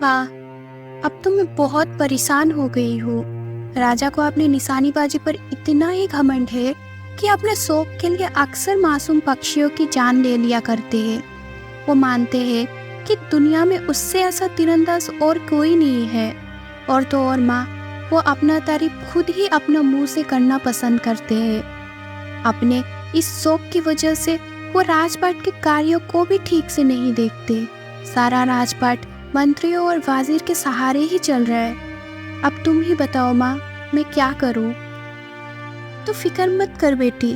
माँ, अब तो मैं बहुत परेशान हो गई हूँ। राजा को अपनी निशानेबाजी पर इतना ही घमंड है कि अपने शौक के लिए अक्सर मासूम पक्षियों की जान ले लिया करते हैं। वो मानते हैं कि दुनिया में उससे ऐसा तीरंदाज और कोई नहीं है। और तो और माँ, वो अपना तारीफ खुद ही अपना मुंह से करना पसंद करते हैं। अपने इस शौक की वजह से वो राजपाट के कार्यों को भी ठीक से नहीं देखते। सारा राजपाट मंत्रियों और वाजिर के सहारे ही चल रहा है। अब तुम ही बताओ माँ, मैं क्या करूँ? तो फिक्र मत कर बेटी,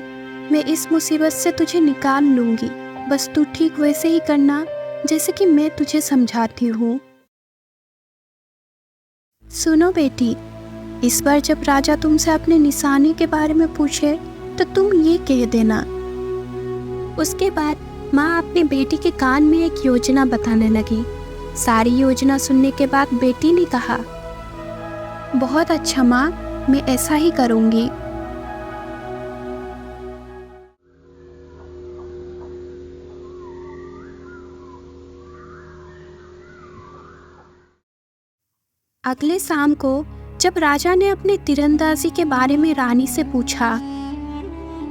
मैं इस मुसीबत से तुझे निकाल लूंगी। बस तू ठीक वैसे ही करना जैसे कि मैं तुझे समझाती हूँ। सुनो बेटी, इस बार जब राजा तुमसे अपने निशाने के बारे में पूछे तो तुम ये कह देना। उसके बाद माँ अपनी बेटी के कान में एक योजना बताने लगी। सारी योजना सुनने के बाद बेटी ने कहा, बहुत अच्छा माँ, मैं ऐसा ही करूँगी। अगले शाम को जब राजा ने अपने तीरंदाजी के बारे में रानी से पूछा,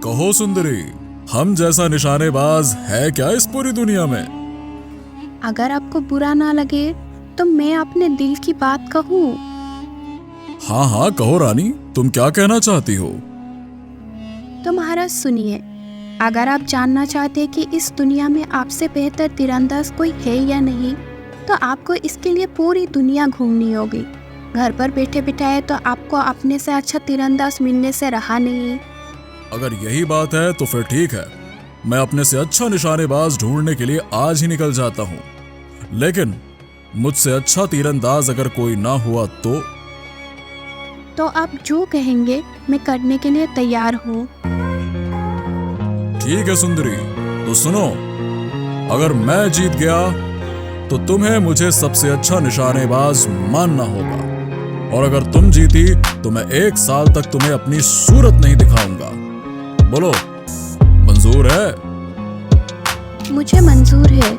कहो सुंदरी, हम जैसा निशानेबाज है क्या इस पूरी दुनिया में? अगर आपको बुरा ना लगे तो मैं अपने दिल की बात कहूँ। हाँ हाँ कहो रानी, तुम क्या कहना चाहती हो? तो महाराज सुनिए, अगर आप जानना चाहते हैं कि इस दुनिया में आपसे बेहतर तीरंदाज कोई है या नहीं, तो आपको इसके लिए पूरी दुनिया घूमनी होगी। घर पर बैठे बिठाए तो आपको अपने से अच्छा तीरंदाज मिलने से रहा नहीं। अगर यही बात है तो फिर ठीक है, मैं अपने से अच्छा निशानेबाज ढूंढने के लिए आज ही निकल जाता हूँ। लेकिन मुझसे अच्छा तीरंदाज अगर कोई ना हुआ तो आप जो कहेंगे मैं करने के लिए तैयार हूँ। ठीक है सुंदरी, तो सुनो, अगर मैं जीत गया तो तुम्हें मुझे सबसे अच्छा निशानेबाज मानना होगा, और अगर तुम जीती तो मैं 1 साल तक तुम्हें अपनी सूरत नहीं दिखाऊंगा। बोलो, मंजूर है? मुझे मंजूर है।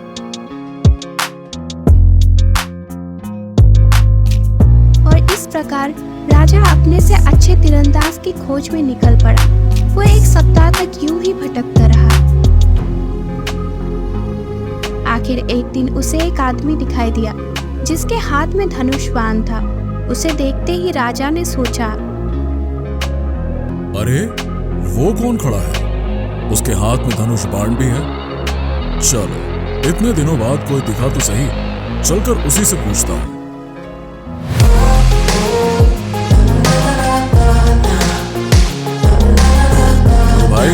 और इस प्रकार राजा अपने से अच्छे तीरंदाज की खोज में निकल पड़ा। वो 1 सप्ताह तक यूं ही भटकता रहा। आखिर एक दिन उसे एक आदमी दिखाई दिया जिसके हाथ में धनुष बाण था। उसे देखते ही राजा ने सोचा, अरे वो कौन खड़ा है? उसके हाथ में धनुष बाण भी है। चलो, इतने दिनों बाद कोई दिखा तो सही, चलकर उसी से पूछता हूँ। तो भाई,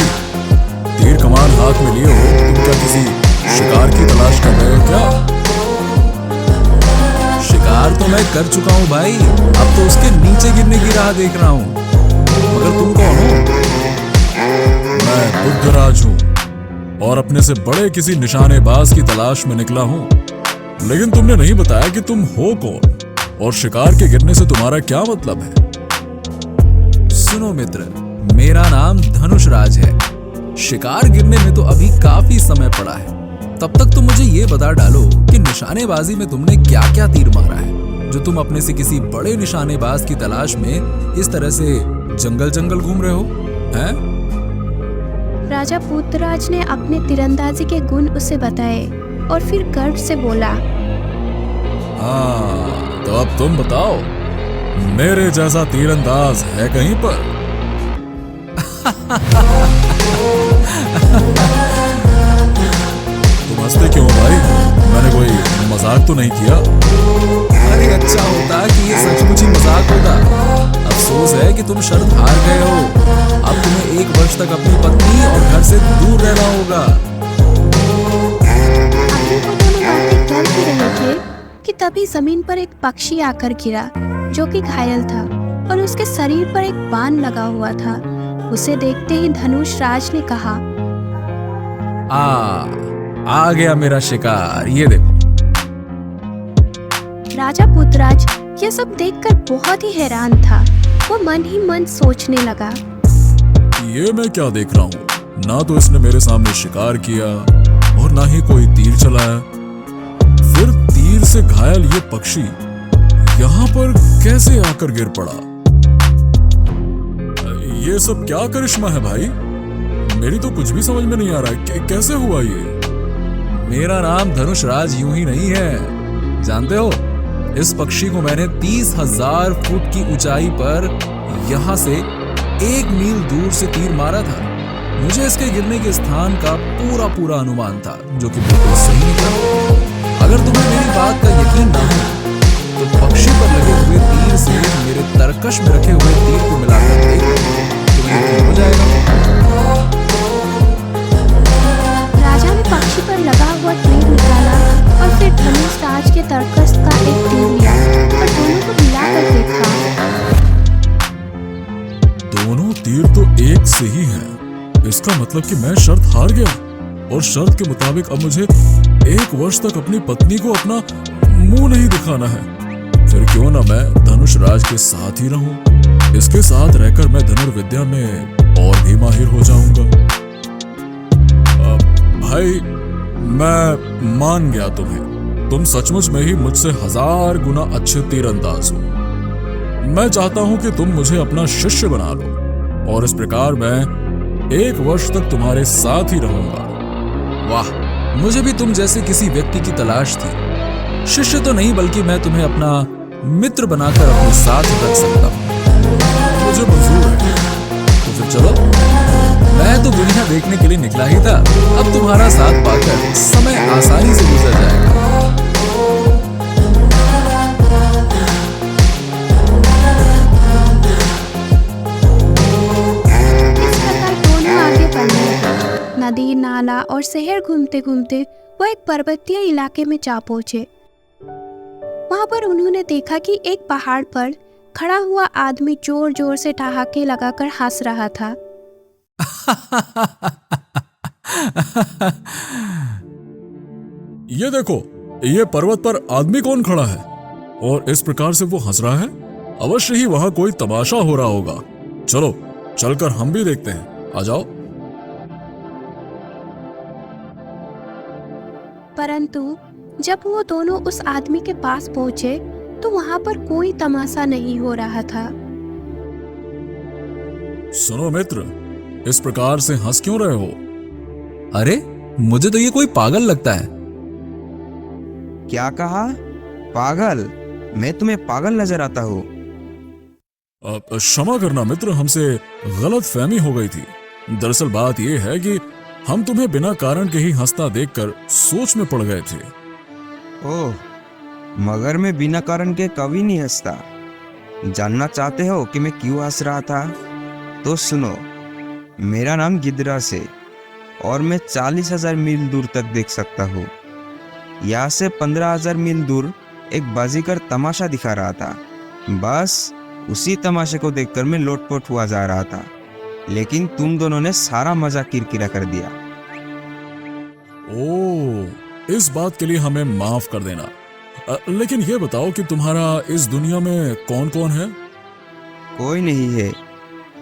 तीर कमान हाथ में लिए हो, तुम क्या किसी शिकार की तलाश कर रहे हो क्या? शिकार तो मैं कर चुका हूँ भाई, अब तो उसके नीचे गिरने की राह देख रहा हूँ। मगर तुम कौन हो? मैं बुद्धराज हूँ और अपने से बड़े किसी निशानेबाज की तलाश में निकला हूँ। लेकिन तुमने नहीं बताया कि तुम हो कौन और शिकार के गिरने से तुम्हारा क्या मतलब है? सुनो मित्र, मेरा नाम धनुष राज है। शिकार गिरने में तो अभी काफी समय पड़ा है। तब तक तुम मुझे ये बता डालो कि निशानेबाजी में तुमने क्या क्या तीर मारा है, जो तुम अपने से किसी बड़े निशानेबाज की तलाश में इस तरह से जंगल जंगल घूम रहे हो हैं? राजा पुत्रराज ने अपने तीरंदाजी के गुण उसे बताए और फिर गर्व से बोला, हाँ, तो अब तुम बताओ, मेरे जैसा तीरंदाज है कहीं पर? तुम हंसते क्यों भाई? मैंने कोई मजाक तो नहीं किया? अरे अच्छा होता कि ये सचमुच ही मजाक होता। अफसोस है कि तुम शर्त हार गए हो। अब तुम्हें 1 वर्ष तक अपनी पत्नी और घर से दूर रहना होगा। अभी वो दोनों बातें कर ही रहे थे कि तभी जमीन पर एक पक्षी आकर गिरा, जो कि घायल था और उसके शरीर पर एक बाण लगा हुआ था। उसे देखते ही धनुष राज ने कहा, आ गया मेरा शिकार, ये देखो। राजा पुत्रराज यह सब देखकर बहुत ही हैरान था। वो मन ही मन सोचने लगा, ये मैं क्या देख रहा हूँ? ना तो इसने मेरे सामने शिकार किया और ना ही कोई तीर चलाया। फिर तीर से घायल ये पक्षी यहाँ पर कैसे आकर गिर पड़ा? ये सब क्या करिश्मा है भाई? मेरी तो कुछ भी समझ में नहीं आ रहा है। कैसे हुआ ये? मेरा नाम धनुषराज यूं ही नहीं है, जानते हो? इस पक्षी को मैंने 30,000 फुट की ऊंचाई पर यहाँ से 1 मील दूर से तीर मारा था। मुझे इसके गिरने के स्थान का पूरा अनुमान था, जो कि बिल्कुल सही निकला। अगर तुम्हें मेरी बात का यकीन ना हो तो पक्षी पर लगे हुए तीर से मेरे तरकश में रखे हुए तीर को मिलाकर देखो, तुम्हें यकीन हो जाएगा। राजा ने पक्षी पर लगा हुआ तीर निकाला और फिर धनुष राज के तरकश का एक तीर लिया और दोनों को मिलाकर देखा। दोनों तीर तो एक से ही हैं। इसका मतलब कि मैं शर्त हार गया और शर्त के मुताबिक अब मुझे 1 वर्ष तक अपनी पत्नी को अपना मुंह नहीं दिखाना है। फिर क्यों ना मैं धनुष राज के साथ ही रहूं। इसके साथ रहकर मैं धनुर्विद्या में और भी माहिर हो जाऊंगा। भाई, मैं मान गया तुम्हें। तुम सचमुच में ही मुझसे 1000 गुना अच्छे तीरंदाज हो। मैं चाहता हूं कि तुम मुझे अपना शिष्य बना लो और इस प्रकार मैं 1 वर्ष तक तुम्हारे साथ ही रहूंगा। वाह, मुझे भी तुम जैसे किसी व्यक्ति की तलाश थी। शिष्य तो नहीं, बल्कि मैं तुम्हें अपना मित्र बनाकर अपने साथ रख सकता हूँ। मुझे मंजूर है। तो फिर चलो, मैं तो दुनिया देखने के लिए निकला ही था। अब तुम्हारा साथ पाकर समय आसानी से गुजर जाएगा। इस प्रकार दोनों आगे बढ़ने लगे। नदी, नाला और शहर घूमते घूमते वो एक पर्वतीय इलाके में जा पहुंचे। वहां पर उन्होंने देखा कि एक पहाड़ पर खड़ा हुआ आदमी जोर जोर से ठहाके लगाकर हंस रहा था। ये देखो, ये पर्वत पर आदमी कौन खड़ा है और इस प्रकार से वो हंस रहा है? अवश्य ही वहां कोई तमाशा हो रहा होगा। चलो, चलकर हम भी देखते हैं। आ जाओ। परंतु जब वो दोनों उस आदमी के पास पहुंचे तो वहां पर कोई तमाशा नहीं हो रहा था। सुनो मित्र, इस प्रकार से हंस क्यों रहे हो? अरे, मुझे तो ये कोई पागल लगता है। क्या कहा? पागल? मैं तुम्हें पागल नजर आता हूँ? क्षमा करना मित्र, हमसे गलत फहमी हो गई थी। दरअसल बात यह है कि हम तुम्हें बिना कारण के ही हंसता देखकर सोच में पड़ गए थे। ओह, मगर मैं बिना कारण के कभी नहीं हंसता। जानना चाहते हो कि मैं क्यों हंस रहा था? तो सुनो, मेरा नाम गिदरास है और मैं 40,000 मील दूर तक देख सकता हूँ। यहाँ से 15,000 मील दूर एक बाजीगर तमाशा दिखा रहा था। बस उसी तमाशे को देखकर मैं लोटपोट हुआ जा रहा था, लेकिन तुम दोनों ने सारा मजा किरकिरा कर दिया। ओह, इस बात के लिए हमें माफ कर देना। लेकिन ये बताओ कि तुम्हारा इस दुनिया में कौन कौन है? कोई नहीं है,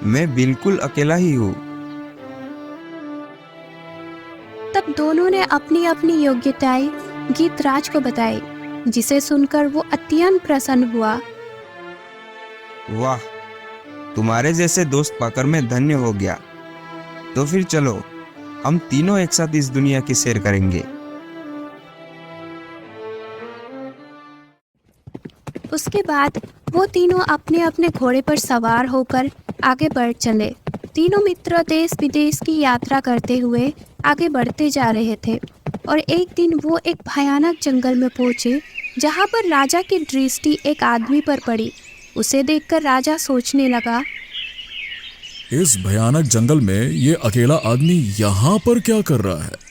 मैं बिल्कुल अकेला ही हूँ। तब दोनों ने अपनी अपनी योग्यताएं गीतराज को बताई, जिसे सुनकर वो अत्यंत प्रसन्न हुआ। वाह, तुम्हारे जैसे दोस्त पाकर मैं धन्य हो गया। तो फिर चलो, हम तीनों एक साथ इस दुनिया की सैर करेंगे। उसके बाद वो तीनों अपने अपने घोड़े पर सवार होकर आगे बढ़ चले। तीनों मित्र देश विदेश की यात्रा करते हुए आगे बढ़ते जा रहे थे और एक दिन वो एक भयानक जंगल में पहुंचे, जहां पर राजा की दृष्टि एक आदमी पर पड़ी। उसे देखकर राजा सोचने लगा, इस भयानक जंगल में ये अकेला आदमी यहाँ पर क्या कर रहा है?